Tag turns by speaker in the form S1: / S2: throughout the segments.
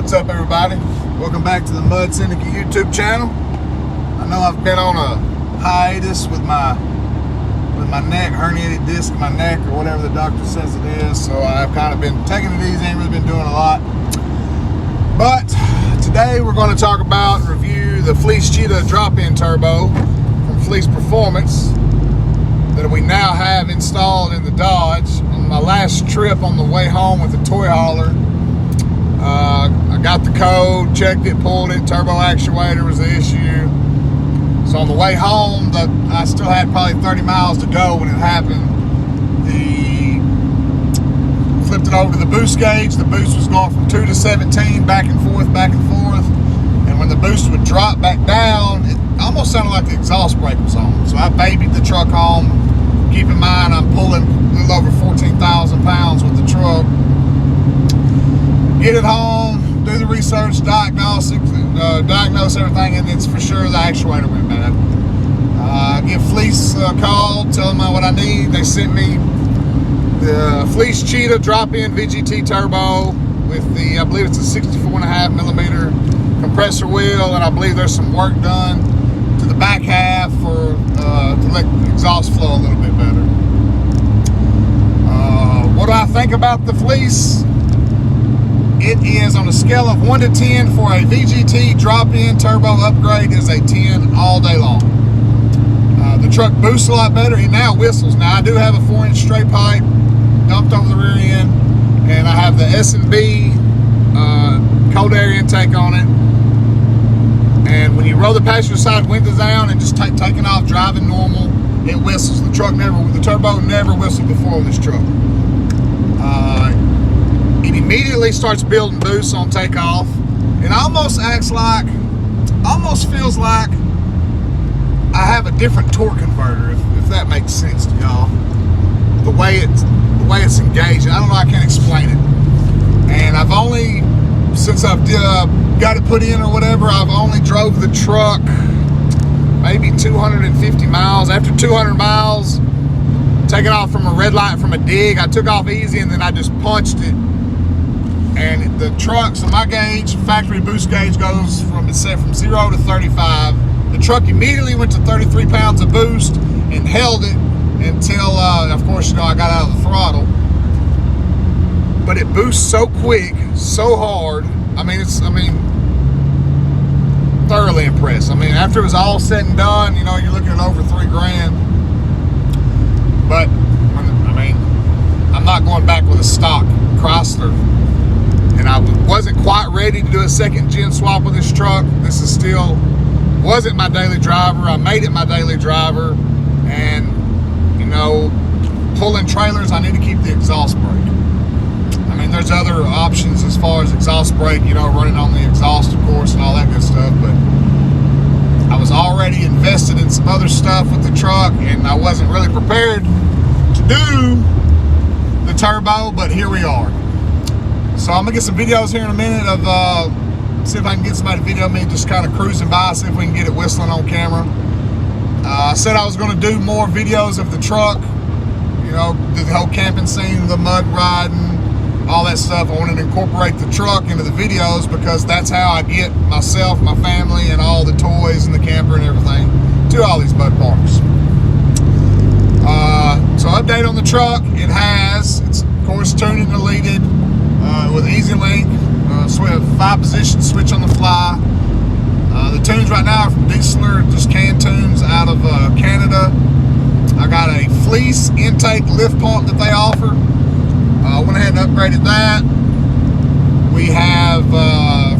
S1: What's up, everybody? Welcome back to the Mud Syndicate YouTube channel. I know I've been on a hiatus with my neck, herniated disc in my neck, or whatever the doctor says it is, so I've kind of been taking it easy, ain't really been doing a lot. But today we're going to talk about and review the Fleece Cheetah drop-in turbo from Fleece Performance that we now have installed in the Dodge. On my last trip on the way home with the toy hauler, I got the code, checked it, pulled it, turbo actuator was the issue. So on the way home, I still had probably 30 miles to go when it happened. Flipped it over to the boost gauge. The boost was going from 2 to 17, back and forth, back and forth. And when the boost would drop back down, it almost sounded like the exhaust brake was on. So I babied the truck home. Keep in mind, I'm pulling a little over 14,000 pounds with the truck. Get it home, do the research, diagnose everything, and it's for sure the actuator went bad. Give Fleece a call, tell them what I need. They sent me the Fleece Cheetah drop-in VGT turbo with the, I believe it's a 64.5 millimeter compressor wheel, and I believe there's some work done to the back half to let the exhaust flow a little bit better. What do I think about the Fleece? It is, on a scale of 1 to 10 for a VGT drop-in turbo upgrade, is a 10 all day long. The truck boosts a lot better. It now whistles. Now I do have a 4-inch straight pipe dumped over the rear end, and I have the S&B cold air intake on it. And when you roll the passenger side windows down and just taking off, driving normal, it whistles. The turbo never whistled before with this truck. It immediately starts building boosts on takeoff. It almost feels like I have a different torque converter, if that makes sense to y'all. The way it's engaged, I don't know, I can't explain it. And I've only, since I've got it put in or whatever, I've only drove the truck maybe 250 miles. After 200 miles, taking off from a red light from a dig, I took off easy and then I just punched it. And the truck, so my gauge, factory boost gauge, goes from 0 to 35. The truck immediately went to 33 pounds of boost and held it until, of course, I got out of the throttle. But it boosts so quick, so hard. Thoroughly impressed. After it was all said and done, you're looking at over $3,000. But I'm not going back with a stock Chrysler. And I wasn't quite ready to do a second gen swap with this truck. This is still, wasn't my daily driver. I made it my daily driver. And, pulling trailers, I need to keep the exhaust brake. There's other options as far as exhaust brake, running on the exhaust, of course, and all that good stuff. But I was already invested in some other stuff with the truck, and I wasn't really prepared to do the turbo, but here we are. So I'm gonna get some videos here in a minute of see if I can get somebody to video me just kind of cruising by, see if we can get it whistling on camera. I said I was gonna do more videos of the truck, the whole camping scene, the mud riding, all that stuff. I wanted to incorporate the truck into the videos because that's how I get myself, my family, and all the toys and the camper and everything to all these mud parks. So update on the truck, it's of course tuned and deleted with EasyLink, so we have 5-position switch on the fly. The tunes right now are from Dieseler, just canned tunes out of Canada. I got a Fleece intake lift pump that they offer. I went ahead and upgraded that. We have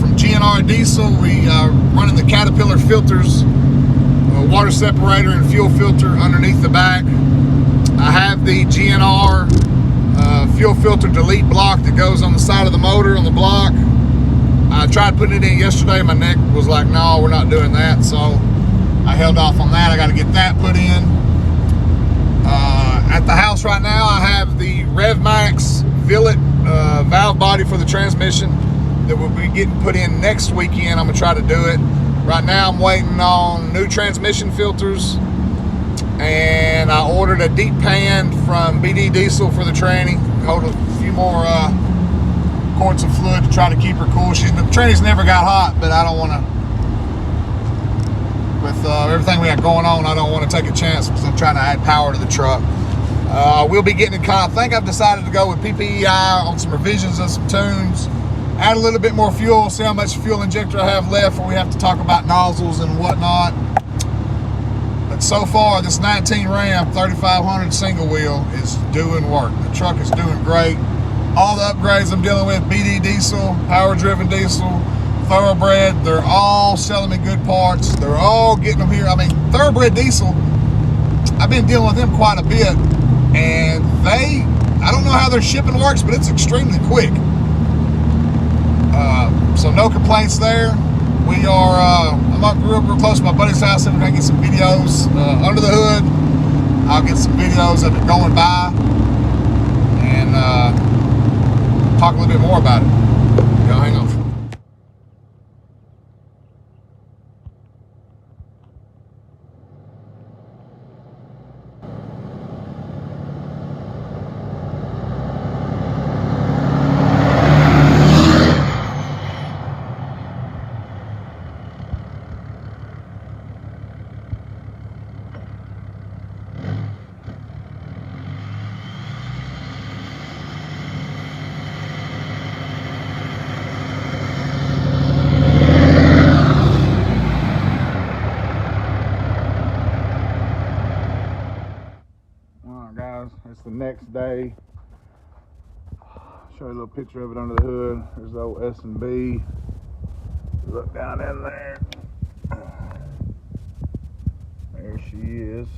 S1: from GNR Diesel, we running the Caterpillar filters, water separator and fuel filter underneath the back. I have the GNR fuel filter delete block that goes on the side of the motor on the block. I tried putting it in yesterday. My neck was like, no, we're not doing that. So I held off on that. I got to get that put in. At the house right now, I have the RevMax Billet valve body for the transmission that will be getting put in next weekend. I'm gonna try to do it. Right now I'm waiting on new transmission filters, and I ordered a deep pan from BD Diesel for the tranny. Hold a few more quarts of fluid to try to keep her cool. Trinity's never got hot, but I don't want to, with everything we got going on, I don't want to take a chance because I'm trying to add power to the truck. We'll be getting it I think I've decided to go with PPEI on some revisions of some tunes, add a little bit more fuel, see how much fuel injector I have left before we have to talk about nozzles and whatnot. But so far, this 19 Ram 3500 single wheel is doing work. The truck is doing great. All the upgrades I'm dealing with, BD diesel, power driven diesel, thoroughbred, they're all selling me good parts. They're all getting them here. I mean, thoroughbred diesel, I've been dealing with them quite a bit, and I don't know how their shipping works, but it's extremely quick. So no complaints there. We are, I'm up real close to my buddy's house, and we're gonna get some videos under the hood. I'll get some videos of it going by and talk a little bit more about it. Y'all hang on. It's the next day. Show you a little picture of it under the hood. There's the old S&B. Look down in there. There she is.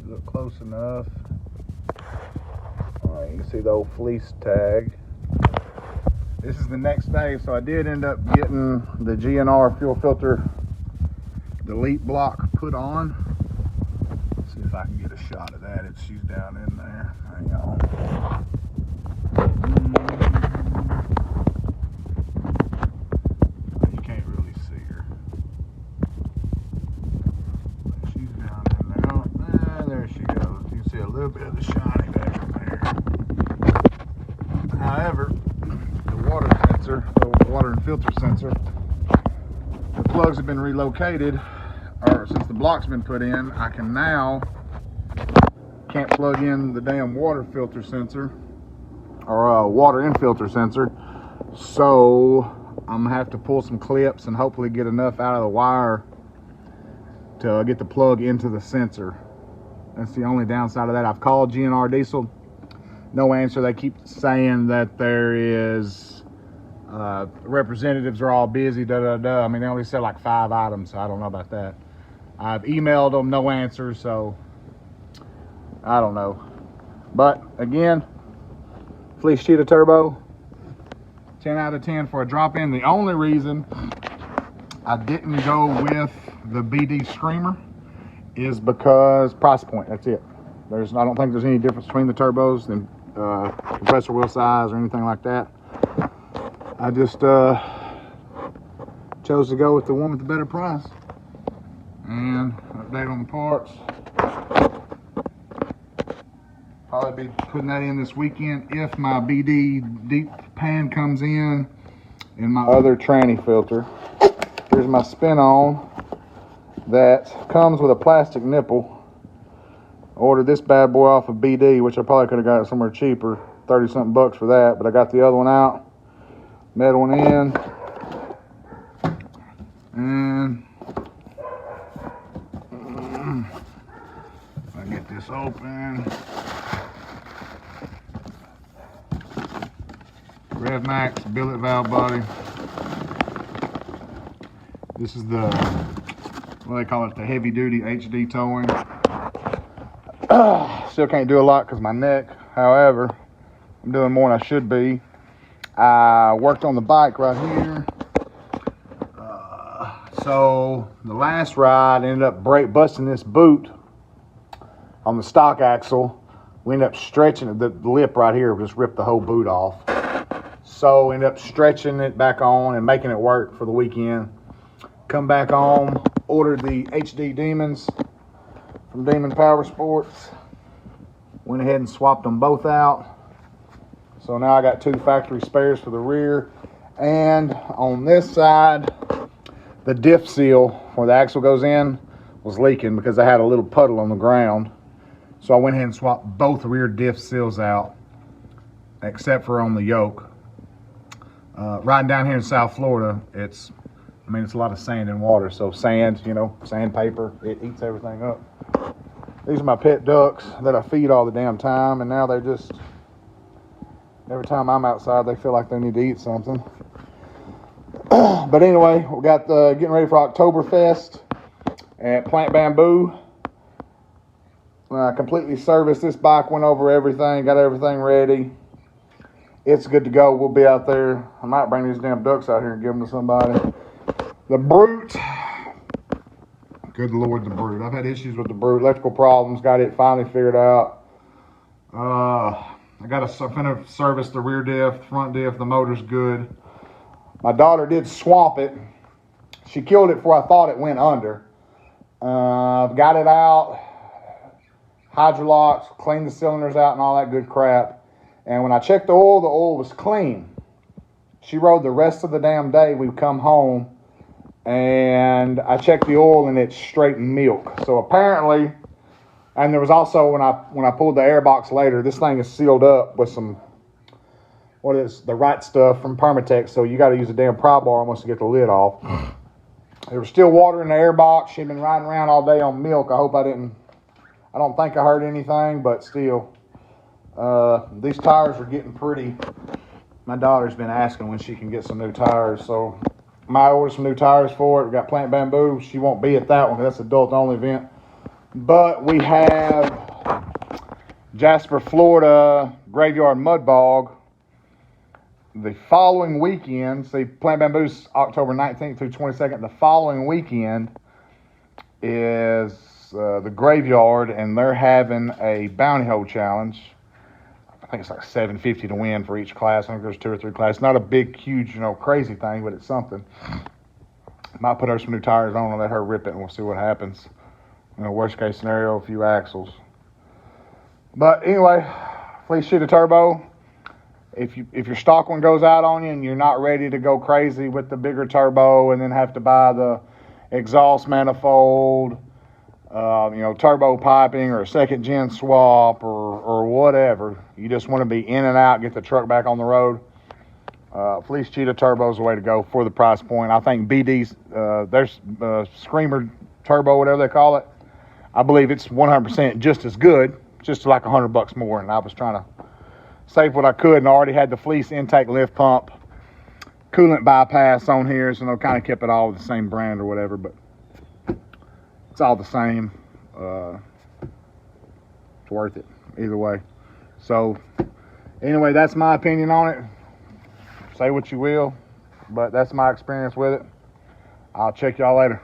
S1: Look close enough. All right, you can see the old fleece tag. This is the next day, so I did end up getting the GNR fuel filter delete block put on. See if I can get a shot of that. She's down in there. Hang on. You can't really see her. She's down in there. Oh, there she goes. You can see a little bit of the shining back from there. However, the water sensor, the water and filter sensor, the plugs have been relocated. Or since the block's been put in, I can now can't plug in the damn water filter sensor or water in filter sensor, so I'm gonna have to pull some clips and hopefully get enough out of the wire to get the plug into the sensor. That's the only downside of that. I've called GNR Diesel, no answer. They keep saying that there is representatives are all busy, I mean, they only said like 5 items, so I don't know about that. I've emailed them, no answers, so I don't know. But again, Fleece Cheetah Turbo, 10 out of 10 for a drop-in. The only reason I didn't go with the BD Screamer is because price point, that's it. I don't think there's any difference between the turbos and compressor wheel size or anything like that. I just chose to go with the one with the better price. And update on the parts. Probably be putting that in this weekend if my BD deep pan comes in my other tranny filter. Here's my spin-on that comes with a plastic nipple. I ordered this bad boy off of BD, which I probably could have got it somewhere cheaper, 30-something bucks for that, but I got the other one out, metal one in, and if I get this open, RevMax billet valve body. This is the, what they call it, the heavy duty HD towing. Still can't do a lot because my neck. However, I'm doing more than I should be. I worked on the bike right here. So the last ride ended up busting this boot on the stock axle. We ended up stretching it. The lip right here just ripped the whole boot off. So ended up stretching it back on and making it work for the weekend. Come back home, ordered the HD Demons from Demon Power Sports. Went ahead and swapped them both out. So now I got 2 factory spares for the rear. And on this side, the diff seal where the axle goes in was leaking because I had a little puddle on the ground. So I went ahead and swapped both rear diff seals out, except for on the yoke. Riding down here in South Florida, it's a lot of sand and water. So sand, sandpaper, it eats everything up. These are my pet ducks that I feed all the damn time, and now they're just, every time I'm outside, they feel like they need to eat something. But anyway, we got getting ready for Oktoberfest at Plant Bamboo. Completely serviced this bike, went over everything, got everything ready. It's good to go. We'll be out there. I might bring these damn ducks out here and give them to somebody. The Brute. Good Lord, the Brute. I've had issues with the Brute. Electrical problems. Got it finally figured out. I'm going to service the rear diff, front diff. The motor's good. My daughter did swamp it. She killed it before I thought it went under. Got it out. Hydrolocks, cleaned the cylinders out and all that good crap. And when I checked the oil was clean. She rode the rest of the damn day. We come home and I checked the oil and it's straight milk. So apparently, and there was also when I pulled the air box later, this thing is sealed up with some, the right stuff from Permatex. So you got to use a damn pry bar almost to get the lid off. There was still water in the air box. She'd been riding around all day on milk. I don't think I heard anything, but still. These tires are getting pretty. My daughter's been asking when she can get some new tires, so I might order some new tires for it. We got Plant Bamboo. She won't be at that one because that's adult only event. But we have Jasper, Florida Graveyard Mud Bog the following weekend. See, Plant Bamboo's October 19th through 22nd. The following weekend is the Graveyard, and they're having a bounty hole challenge. I think it's like $750 to win for each class. I think there's 2 or 3 classes. Not a big, huge, crazy thing, but it's something. Might put her some new tires on and let her rip it, and we'll see what happens. Worst case scenario, a few axles. But anyway, Fleece Cheetah Turbo. If your stock one goes out on you and you're not ready to go crazy with the bigger turbo and then have to buy the exhaust manifold, turbo piping or a second gen swap or whatever, you just want to be in and out, get the truck back on the road, Fleece Cheetah Turbo is the way to go for the price point. I think BD's, there's Screamer Turbo, whatever they call it, I believe it's 100% just as good, just like $100 more. And I was trying to save what I could, and I already had the Fleece intake lift pump coolant bypass on here, so kind of kept it all with the same brand or whatever, but it's all the same. It's worth it either way. So anyway, that's my opinion on it. Say what you will, but that's my experience with it. I'll check y'all later.